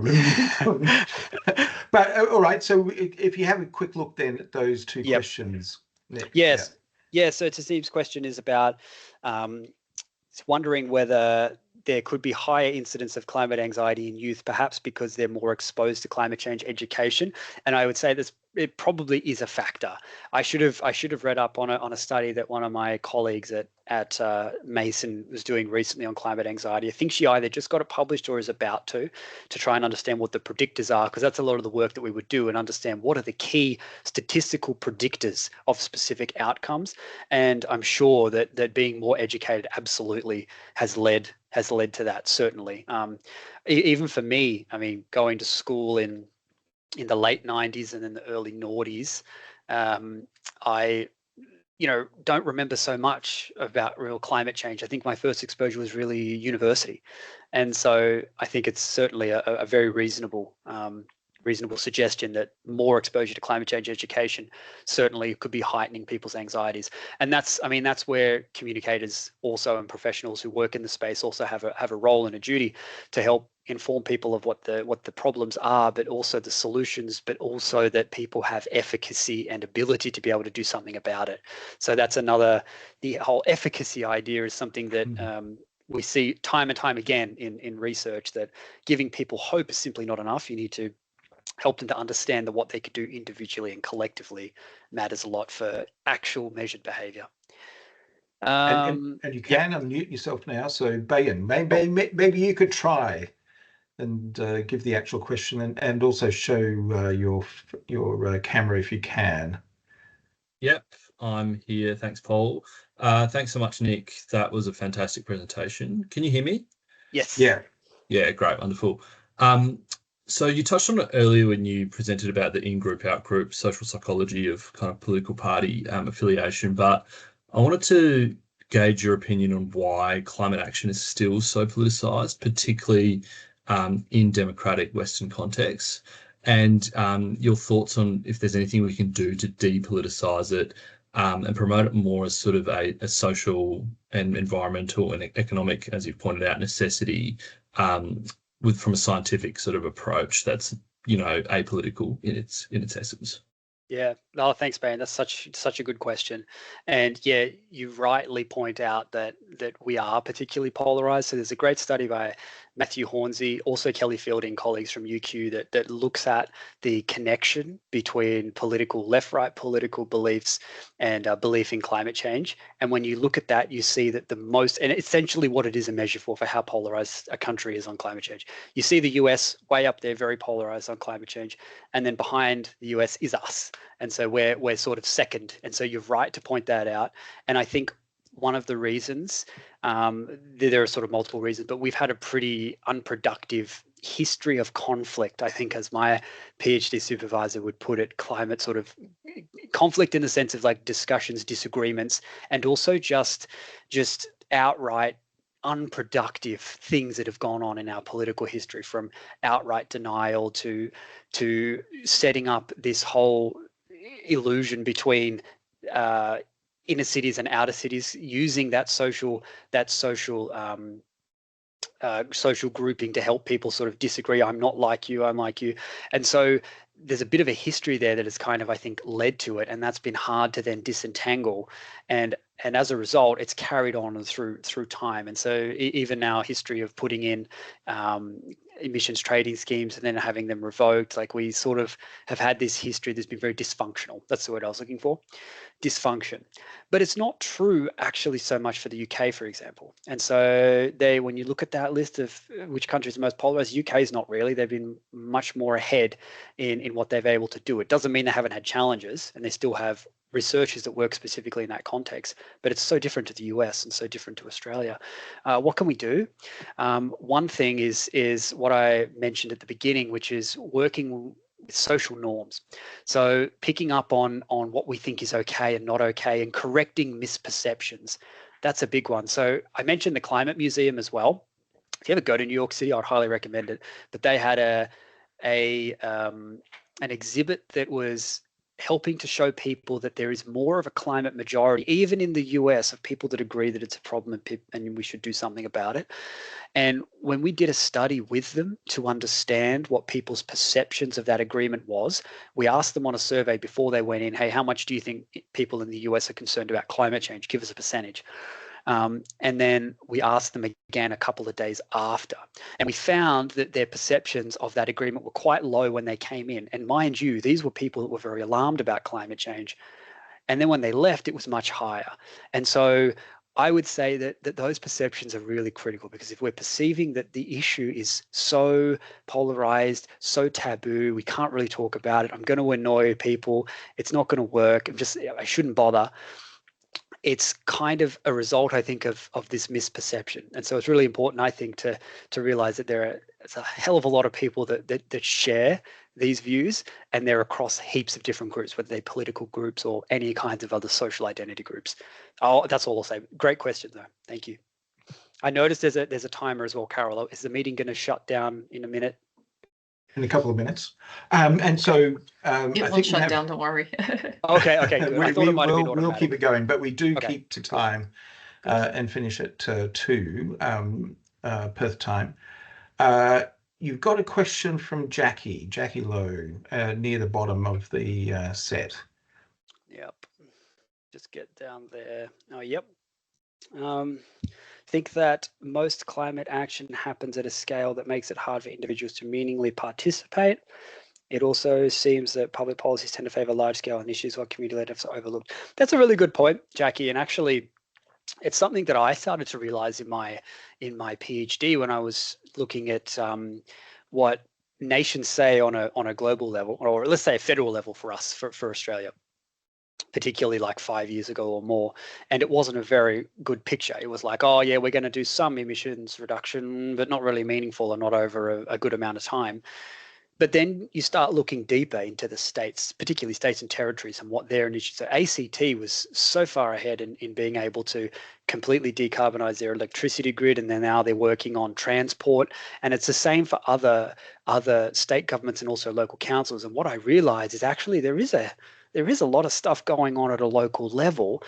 but all right. So if you have a quick look then at those two questions. Nick, yeah.
Yes. Yeah. So to Steve's question is about it's wondering whether there could be higher incidence of climate anxiety in youth, perhaps because they're more exposed to climate change education. And I would say this, it probably is a factor. I should have read up on a study that one of my colleagues at Mason was doing recently on climate anxiety. I think she either just got it published or is about to try and understand what the predictors are, because that's a lot of the work that we would do, and understand what are the key statistical predictors of specific outcomes. And I'm sure that being more educated absolutely has led to that, certainly. Even for me, I mean, going to school in the late 90s and in the early noughties, I don't remember so much about real climate change. I think my first exposure was really university. And so I think it's certainly a very reasonable suggestion that more exposure to climate change education certainly could be heightening people's anxieties. And that's where communicators also, and professionals who work in the space, also have a role and a duty to help inform people of what the problems are, but also the solutions, but also that people have efficacy and ability to be able to do something about it. So that's the whole efficacy idea is something that we see time and time again in research, that giving people hope is simply not enough. You need to help them to understand that what they could do individually and collectively matters a lot for actual measured behavior.
And you can unmute yourself now. So Bayan, maybe you could try and give the actual question, and also show your camera if you can.
Yep, I'm here. Thanks, Paul. Thanks so much, Nick. That was a fantastic presentation. Can you hear me?
Yes.
Yeah.
Yeah, great, wonderful. So you touched on it earlier when you presented about the in-group, out-group social psychology of kind of political party affiliation, but I wanted to gauge your opinion on why climate action is still so politicized, particularly in democratic Western contexts, and your thoughts on if there's anything we can do to depoliticize it and promote it more as sort of a social and environmental and economic, as you've pointed out, necessity, from a scientific sort of approach that's apolitical in its essence.
Yeah. Oh, thanks, Ben. That's such a good question. And yeah, you rightly point out that we are particularly polarized. So there's a great study by Matthew Hornsey, also Kelly Fielding, colleagues from UQ, that looks at the connection between left-right political beliefs and belief in climate change. And when you look at that, you see that and essentially what it is a measure for how polarized a country is on climate change. You see the US way up there, very polarized on climate change. And then behind the US is us. And so we're sort of second. And so you're right to point that out. And I think one of the reasons, there are sort of multiple reasons, but we've had a pretty unproductive history of conflict, I think, as my PhD supervisor would put it, climate sort of conflict in the sense of like discussions, disagreements, and also just outright unproductive things that have gone on in our political history, from outright denial to setting up this whole illusion between inner cities and outer cities, using that social grouping to help people sort of disagree. I'm not like you, I'm like you. And so there's a bit of a history there that has kind of, I think, led to it, and that's been hard to then disentangle. And as a result, it's carried on through time. And so even our history of putting in emissions trading schemes and then having them revoked, like we sort of have had this history that's been very dysfunctional. That's the word I was looking for. Dysfunction. But it's not true actually so much for the UK, for example. And so when you look at that list of which countries are most polarized, UK is not really. They've been much more ahead in what they've been able to do. It doesn't mean they haven't had challenges, and they still have researchers that work specifically in that context, but it's so different to the US and so different to Australia. What can we do? One thing is what I mentioned at the beginning, which is working with social norms. So picking up on what we think is okay and not okay, and correcting misperceptions. That's a big one. So I mentioned the Climate Museum as well. If you ever go to New York City, I'd highly recommend it. But they had an exhibit that was helping to show people that there is more of a climate majority, even in the US, of people that agree that it's a problem and we should do something about it. And when we did a study with them to understand what people's perceptions of that agreement was, we asked them on a survey before they went in, hey, how much do you think people in the US are concerned about climate change? Give us a percentage. And then we asked them again a couple of days after, and we found that their perceptions of that agreement were quite low when they came in. And mind you, these were people that were very alarmed about climate change. And then when they left, it was much higher. And so I would say that those perceptions are really critical, because if we're perceiving that the issue is so polarized, so taboo, we can't really talk about it, I'm going to annoy people, it's not going to work, I shouldn't bother. It's kind of a result, I think, of this misperception. And so it's really important, I think, to realize that there's a hell of a lot of people that share these views, and they're across heaps of different groups, whether they're political groups or any kinds of other social identity groups. That's all I'll say. Great question, though. Thank you. I noticed there's a timer as well, Carol. Is the meeting going to shut down in a minute?
In a couple of minutes. And so
it won't shut down, don't worry.
Okay, good. I thought it might have been automatic.
We'll keep it going, but we do keep to time and finish at 2 Perth time. You've got a question from Jackie Lowe, near the bottom of the set.
Yep. Just get down there. Oh, yep. Think that most climate action happens at a scale that makes it hard for individuals to meaningfully participate. It also seems that public policies tend to favor large-scale initiatives while community efforts are overlooked. That's a really good point, Jackie. And actually, it's something that I started to realize in my PhD when I was looking at what nations say on a global level, or let's say a federal level for us, for Australia, particularly like 5 years ago or more. And it wasn't a very good picture. It was like, oh yeah, we're going to do some emissions reduction, but not really meaningful and not over a good amount of time. But then you start looking deeper into the states, particularly states and territories, and what their initiatives. So ACT was so far ahead in being able to completely decarbonize their electricity grid, and then now they're working on transport. And it's the same for other state governments and also local councils. And what I realized is actually there is a lot of stuff going on at a local level,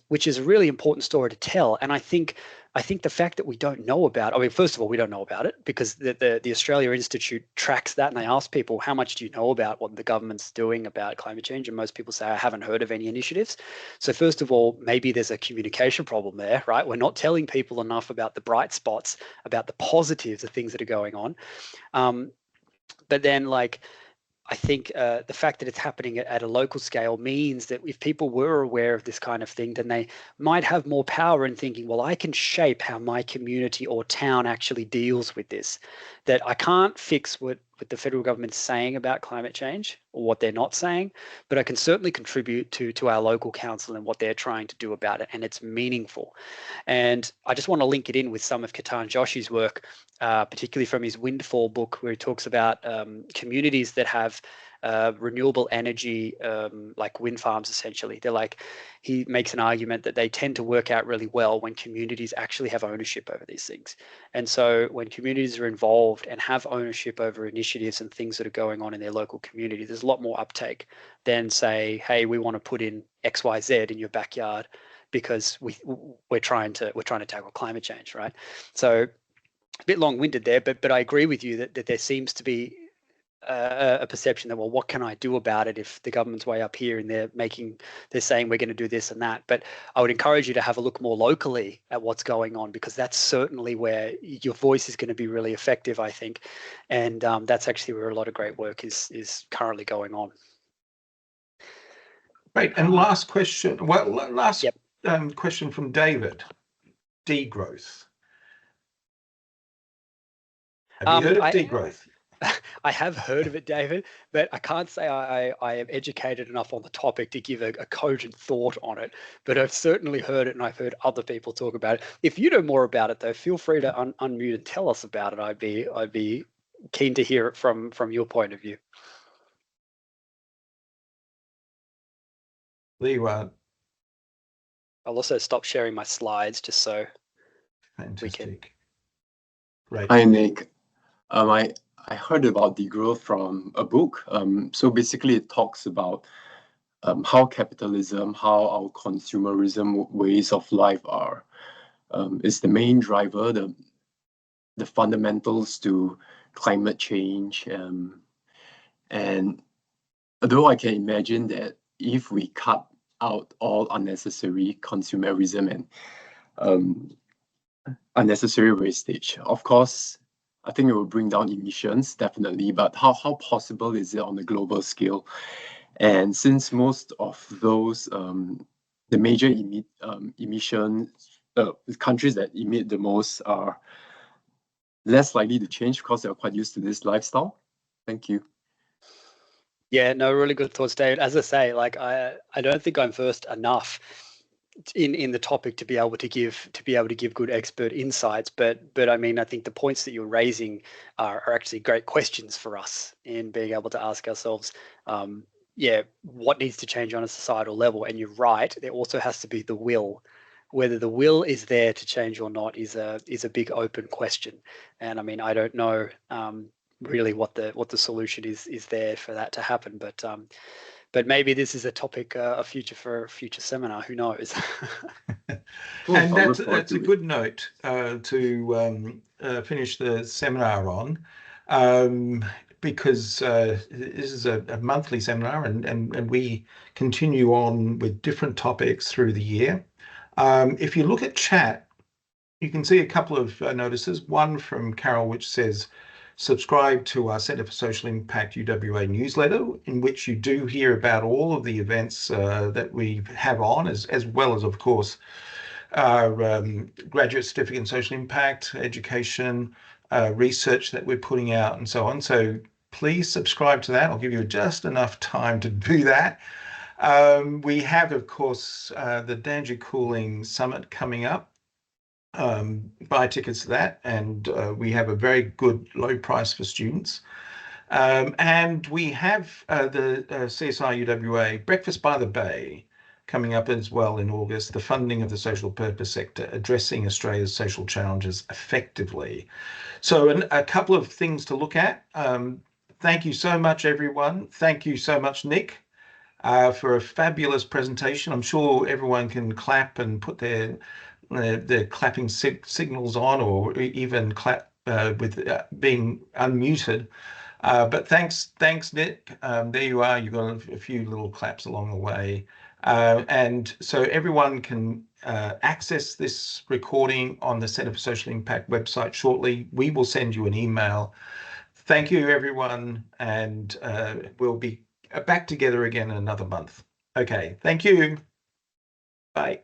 which is a really important story to tell. And I think the fact that we don't know about, I mean, first of all, we don't know about it because the Australia Institute tracks that, and they ask people, how much do you know about what the government's doing about climate change? And most people say, I haven't heard of any initiatives. So first of all, maybe there's a communication problem there, right? We're not telling people enough about the bright spots, about the positives, the things that are going on. But then, like, I think the fact that it's happening at a local scale means that if people were aware of this kind of thing, then they might have more power in thinking, well, I can shape how my community or town actually deals with this. That I can't fix what the federal government's saying about climate change or what they're not saying, but I can certainly contribute to our local council and what they're trying to do about it, and it's meaningful. And I just want to link it in with some of Ketan Joshi's work, particularly from his Windfall book, where he talks about communities that have renewable energy, like wind farms, essentially. He makes an argument that they tend to work out really well when communities actually have ownership over these things. And so when communities are involved and have ownership over initiatives and things that are going on in their local community, there's a lot more uptake than say, hey, we want to put in XYZ in your backyard because we're trying to tackle climate change, right? So a bit long-winded there, but I agree with you that there seems to be a perception that, well, what can I do about it if the government's way up here and they're saying we're going to do this and that. But I would encourage you to have a look more locally at what's going on, because that's certainly where your voice is going to be really effective, I think. And that's actually where a lot of great work is currently going on.
Great. And last question. Question from David. Degrowth. Have you heard of degrowth?
I have heard of it, David, but I can't say I am educated enough on the topic to give a cogent thought on it. But I've certainly heard it, and I've heard other people talk about it. If you know more about it, though, feel free to unmute and tell us about it. I'd be keen to hear it from your point of view.
There you are.
I'll also stop sharing my slides just so
Fantastic.
we can.
Great.
Hi, Nick. I heard about degrowth from a book. So basically it talks about how capitalism, how our consumerism ways of life are, is the main driver, the fundamentals to climate change. And although I can imagine that if we cut out all unnecessary consumerism and unnecessary wastage, of course, I think it will bring down emissions, definitely, but how possible is it on a global scale? And since most of those, the major emission countries that emit the most are less likely to change because they're quite used to this lifestyle. Thank you.
Yeah, no, really good thoughts, David. As I say, like I don't think I'm versed enough in the topic to be able to give good expert insights, but I mean, I think the points that you're raising are actually great questions for us in being able to ask ourselves, yeah, what needs to change on a societal level? And you're right, there also has to be the will. Whether the will is there to change or not is a big open question. And I mean, I don't know really what the solution is there for that to happen, but maybe this is a topic for a future seminar. Who knows?
And that's a good note to finish the seminar on, because this is a monthly seminar, and we continue on with different topics through the year. If you look at chat, you can see a couple of notices. One from Carol, which says, subscribe to our Centre for Social Impact UWA newsletter, in which you do hear about all of the events that we have on, as well as, of course, our graduate certificate in social impact, education, research that we're putting out, and so on. So please subscribe to that. I'll give you just enough time to do that. We have, of course, the Danji Cooling Summit coming up. Buy tickets to that, and we have a very good low price for students. And we have the CSI UWA Breakfast by the Bay coming up as well in August, the funding of the social purpose sector, addressing Australia's social challenges effectively. So a couple of things to look at. Thank you so much, everyone. Thank you so much, Nic, for a fabulous presentation. I'm sure everyone can clap and put their clapping signals on, or even clap with being unmuted. But thanks, Nic. There you are. You got a few little claps along the way. And so everyone can access this recording on the Centre for Social Impact website shortly. We will send you an email. Thank you, everyone, and we'll be back together again in another month. Okay, thank you. Bye.